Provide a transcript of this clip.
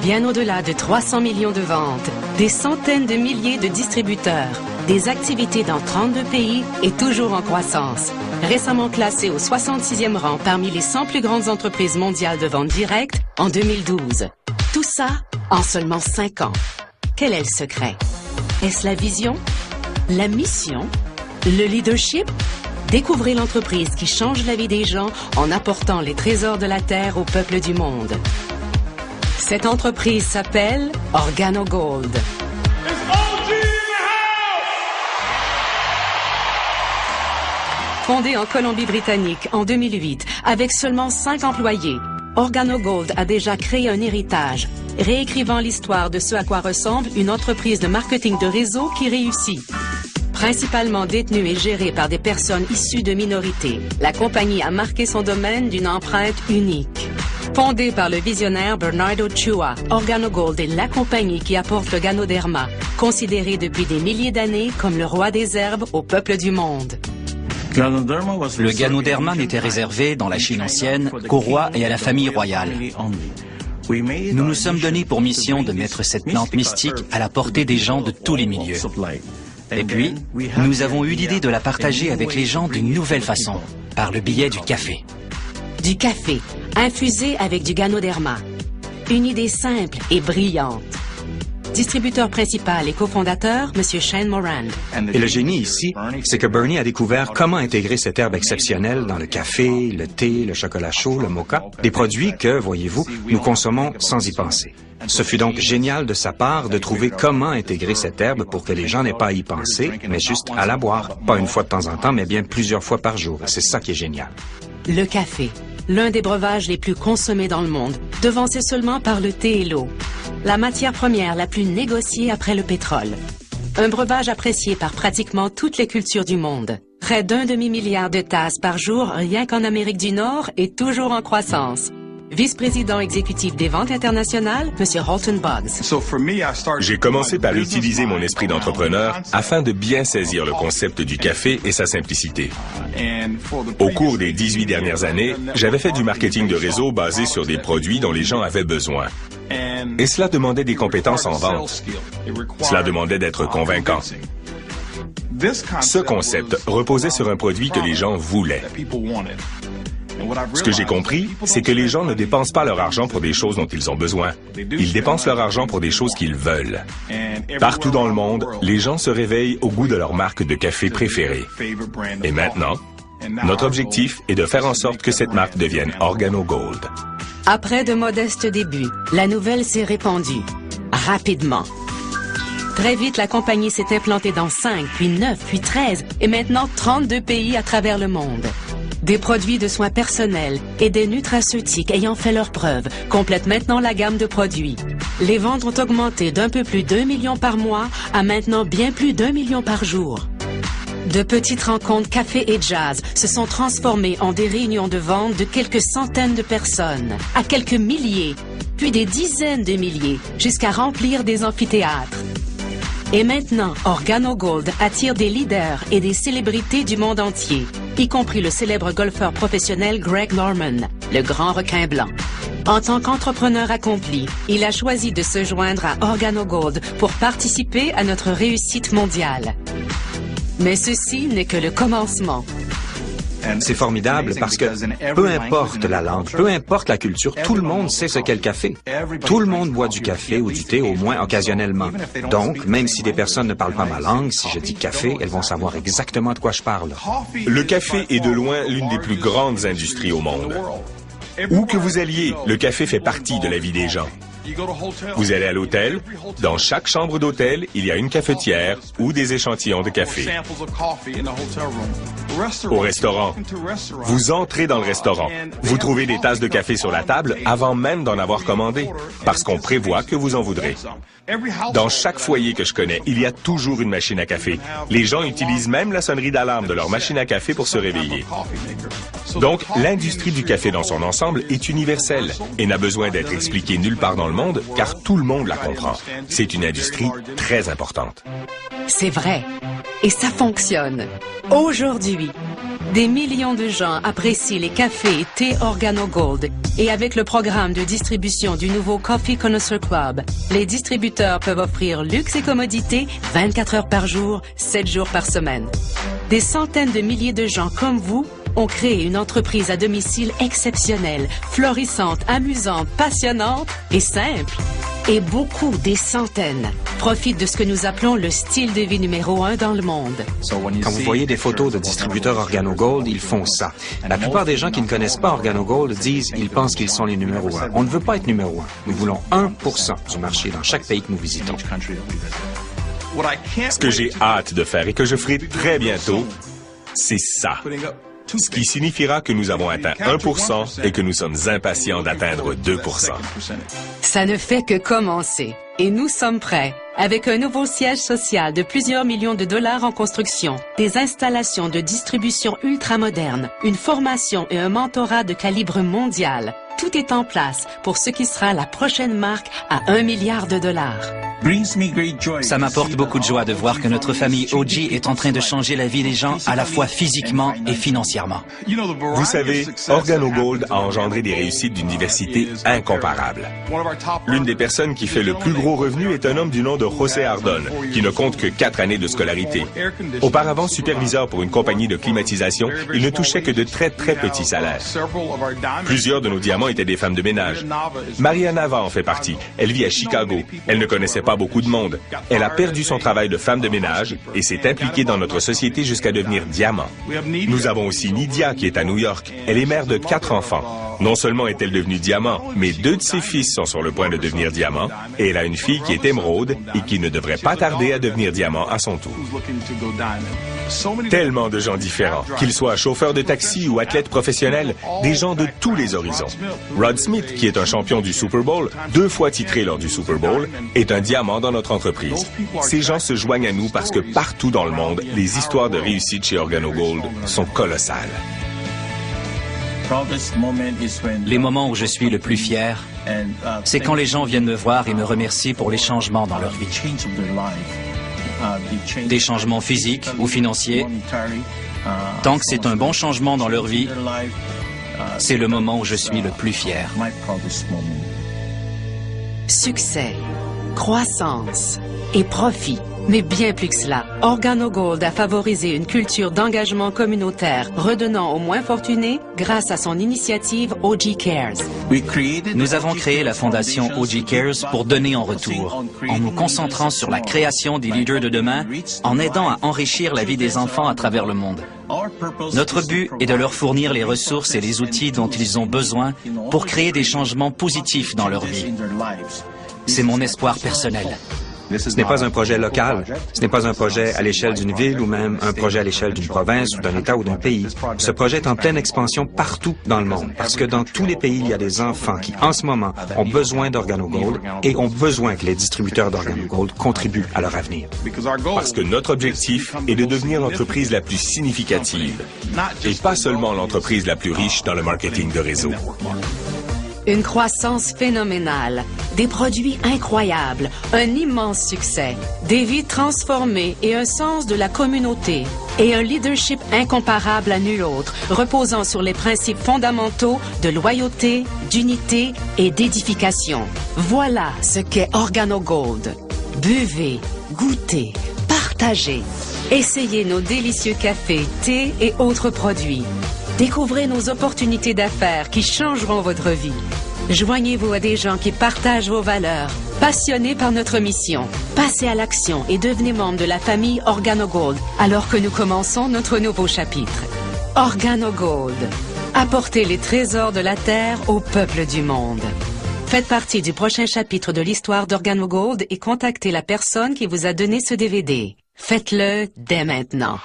Bien au-delà de 300 millions de ventes, des centaines de milliers de distributeurs, des activités dans 32 pays et toujours en croissance. Récemment classée au 66e rang parmi les 100 plus grandes entreprises mondiales de vente directe en 2012. Tout ça en seulement 5 ans. Quel est le secret? Est-ce la vision? La mission? Le leadership? Découvrez l'entreprise qui change la vie des gens en apportant les trésors de la terre au peuple du monde. Cette entreprise s'appelle OrganoGold. Fondée en Colombie-Britannique en 2008 avec seulement 5 employés, OrganoGold a déjà créé un héritage, réécrivant l'histoire de ce à quoi ressemble une entreprise de marketing de réseau qui réussit. Principalement détenue et gérée par des personnes issues de minorités, la compagnie a marqué son domaine d'une empreinte unique. Fondée par le visionnaire Bernardo Chua, OrganoGold est la compagnie qui apporte le Ganoderma, considéré depuis des milliers d'années comme le roi des herbes au peuple du monde. Le Ganoderma n'était réservé, dans la Chine ancienne, qu'au roi et à la famille royale. Nous nous sommes donnés pour mission de mettre cette plante mystique à la portée des gens de tous les milieux. Et puis, nous avons eu l'idée de la partager avec les gens d'une nouvelle façon, par le biais du café. Du café, infusé avec du Ganoderma. Une idée simple et brillante. Distributeur principal et cofondateur, M. Shane Moran. Et le génie ici, c'est que Bernie a découvert comment intégrer cette herbe exceptionnelle dans le café, le thé, le chocolat chaud, le mocha, des produits que, voyez-vous, nous consommons sans y penser. Ce fut donc génial de sa part de trouver comment intégrer cette herbe pour que les gens n'aient pas à y penser, mais juste à la boire. Pas une fois de temps en temps, mais bien plusieurs fois par jour. C'est ça qui est génial. Le café, l'un des breuvages les plus consommés dans le monde, devancé seulement par le thé et l'eau. La matière première la plus négociée après le pétrole. Un breuvage apprécié par pratiquement toutes les cultures du monde. Près d'1 demi-milliard de tasses par jour rien qu'en Amérique du Nord et toujours en croissance. Vice-président exécutif des ventes internationales, M. Halton Boggs. J'ai commencé par utiliser mon esprit d'entrepreneur afin de bien saisir le concept du café et sa simplicité. Au cours des 18 dernières années, j'avais fait du marketing de réseau basé sur des produits dont les gens avaient besoin. Et cela demandait des compétences en vente. Cela demandait d'être convaincant. Ce concept reposait sur un produit que les gens voulaient. Ce que j'ai compris, c'est que les gens ne dépensent pas leur argent pour des choses dont ils ont besoin. Ils dépensent leur argent pour des choses qu'ils veulent. Partout dans le monde, les gens se réveillent au goût de leur marque de café préférée. Et maintenant, notre objectif est de faire en sorte que cette marque devienne OrganoGold. Après de modestes débuts, la nouvelle s'est répandue. Rapidement. Très vite, la compagnie s'est implantée dans 5, puis 9, puis 13, et maintenant 32 pays à travers le monde. Des produits de soins personnels et des nutraceutiques ayant fait leurs preuves complètent maintenant la gamme de produits. Les ventes ont augmenté d'un peu plus d'1 million par mois à maintenant bien plus d'1 million par jour. De petites rencontres café et jazz se sont transformées en des réunions de vente de quelques centaines de personnes, à quelques milliers, puis des dizaines de milliers, jusqu'à remplir des amphithéâtres. Et maintenant, OrganoGold attire des leaders et des célébrités du monde entier, y compris le célèbre golfeur professionnel Greg Norman, le grand requin blanc. En tant qu'entrepreneur accompli, il a choisi de se joindre à OrganoGold pour participer à notre réussite mondiale. Mais ceci n'est que le commencement. C'est formidable parce que peu importe la langue, peu importe la culture, tout le monde sait ce qu'est le café. Tout le monde boit du café ou du thé, au moins occasionnellement. Donc, même si des personnes ne parlent pas ma langue, si je dis café, elles vont savoir exactement de quoi je parle. Le café est de loin l'une des plus grandes industries au monde. Où que vous alliez, le café fait partie de la vie des gens. Vous allez à l'hôtel, dans chaque chambre d'hôtel, il y a une cafetière ou des échantillons de café. Au restaurant, vous entrez dans le restaurant. Vous trouvez des tasses de café sur la table avant même d'en avoir commandé, parce qu'on prévoit que vous en voudrez. Dans chaque foyer que je connais, il y a toujours une machine à café. Les gens utilisent même la sonnerie d'alarme de leur machine à café pour se réveiller. Donc, l'industrie du café dans son ensemble est universelle et n'a besoin d'être expliquée nulle part dans le monde, car tout le monde la comprend. C'est une industrie très importante. C'est vrai. Et ça fonctionne. Aujourd'hui, Des millions de gens apprécient les cafés et thés OrganoGold. Et avec le programme de distribution du nouveau Coffee Connoisseur Club, les distributeurs peuvent offrir luxe et commodité 24 heures par jour, 7 jours par semaine. Des centaines de milliers de gens comme vous ont créé une entreprise à domicile exceptionnelle, florissante, amusante, passionnante et simple. Et beaucoup, des centaines, profitent de ce que nous appelons le style de vie numéro 1 dans le monde. Quand vous voyez des photos de distributeurs OrganoGold, ils font ça. La plupart des gens qui ne connaissent pas OrganoGold disent qu'ils pensent qu'ils sont les numéros 1. On ne veut pas être numéro 1. Nous voulons 1% du marché dans chaque pays que nous visitons. Ce que j'ai hâte de faire et que je ferai très bientôt, c'est ça. Ce qui signifiera que nous avons atteint 1% et que nous sommes impatients d'atteindre 2%. Ça ne fait que commencer. Et nous sommes prêts. Avec un nouveau siège social de plusieurs millions de dollars en construction, des installations de distribution ultramodernes, une formation et un mentorat de calibre mondial. Tout est en place pour ce qui sera la prochaine marque à 1 milliard de dollars. Ça m'apporte beaucoup de joie de voir que notre famille OG est en train de changer la vie des gens à la fois physiquement et financièrement. Vous savez, OrganoGold a engendré des réussites d'une diversité incomparable. L'une des personnes qui fait le plus gros revenu est un homme du nom de José Ardon, qui ne compte que 4 années de scolarité. Auparavant superviseur pour une compagnie de climatisation, il ne touchait que de très petits salaires. Plusieurs de nos diamants étaient des femmes de ménage. Maria Nava en fait partie. Elle vit à Chicago. Elle ne connaissait pas beaucoup de monde. Elle a perdu son travail de femme de ménage et s'est impliquée dans notre société jusqu'à devenir diamant. Nous avons aussi Nidia qui est à New York. Elle est mère de 4 enfants. Non seulement est-elle devenue diamant, mais 2 de ses fils sont sur le point de devenir diamant et elle a une fille qui est émeraude et qui ne devrait pas tarder à devenir diamant à son tour. Tellement de gens différents, qu'ils soient chauffeurs de taxi ou athlètes professionnels, des gens de tous les horizons. Rod Smith, qui est un champion du Super Bowl, 2 fois titré lors du Super Bowl, est un diamant dans notre entreprise. Ces gens se joignent à nous parce que partout dans le monde, les histoires de réussite chez OrganoGold sont colossales. Les moments où je suis le plus fier, c'est quand les gens viennent me voir et me remercient pour les changements dans leur vie. Des changements physiques ou financiers. Tant que c'est un bon changement dans leur vie, c'est le moment où je suis le plus fier. Succès, croissance et profit. Mais bien plus que cela, OrganoGold a favorisé une culture d'engagement communautaire, redonnant aux moins fortunés grâce à son initiative OG Cares. Nous avons créé la fondation OG Cares pour donner en retour, en nous concentrant sur la création des leaders de demain, en aidant à enrichir la vie des enfants à travers le monde. Notre but est de leur fournir les ressources et les outils dont ils ont besoin pour créer des changements positifs dans leur vie. C'est mon espoir personnel. Ce n'est pas un projet local, ce n'est pas un projet à l'échelle d'une ville ou même un projet à l'échelle d'une province ou d'un État ou d'un pays. Ce projet est en pleine expansion partout dans le monde parce que dans tous les pays, il y a des enfants qui, en ce moment, ont besoin d'OrganoGold et ont besoin que les distributeurs d'OrganoGold contribuent à leur avenir. Parce que notre objectif est de devenir l'entreprise la plus significative et pas seulement l'entreprise la plus riche dans le marketing de réseau. Une croissance phénoménale, des produits incroyables, un immense succès, des vies transformées et un sens de la communauté. Et un leadership incomparable à nul autre, reposant sur les principes fondamentaux de loyauté, d'unité et d'édification. Voilà ce qu'est OrganoGold. Buvez, goûtez, partagez. Essayez nos délicieux cafés, thés et autres produits. Découvrez nos opportunités d'affaires qui changeront votre vie. Joignez-vous à des gens qui partagent vos valeurs, passionnés par notre mission. Passez à l'action et devenez membre de la famille OrganoGold alors que nous commençons notre nouveau chapitre. OrganoGold. Apportez les trésors de la terre au peuple du monde. Faites partie du prochain chapitre de l'histoire d'OrganoGold et contactez la personne qui vous a donné ce DVD. Faites-le dès maintenant.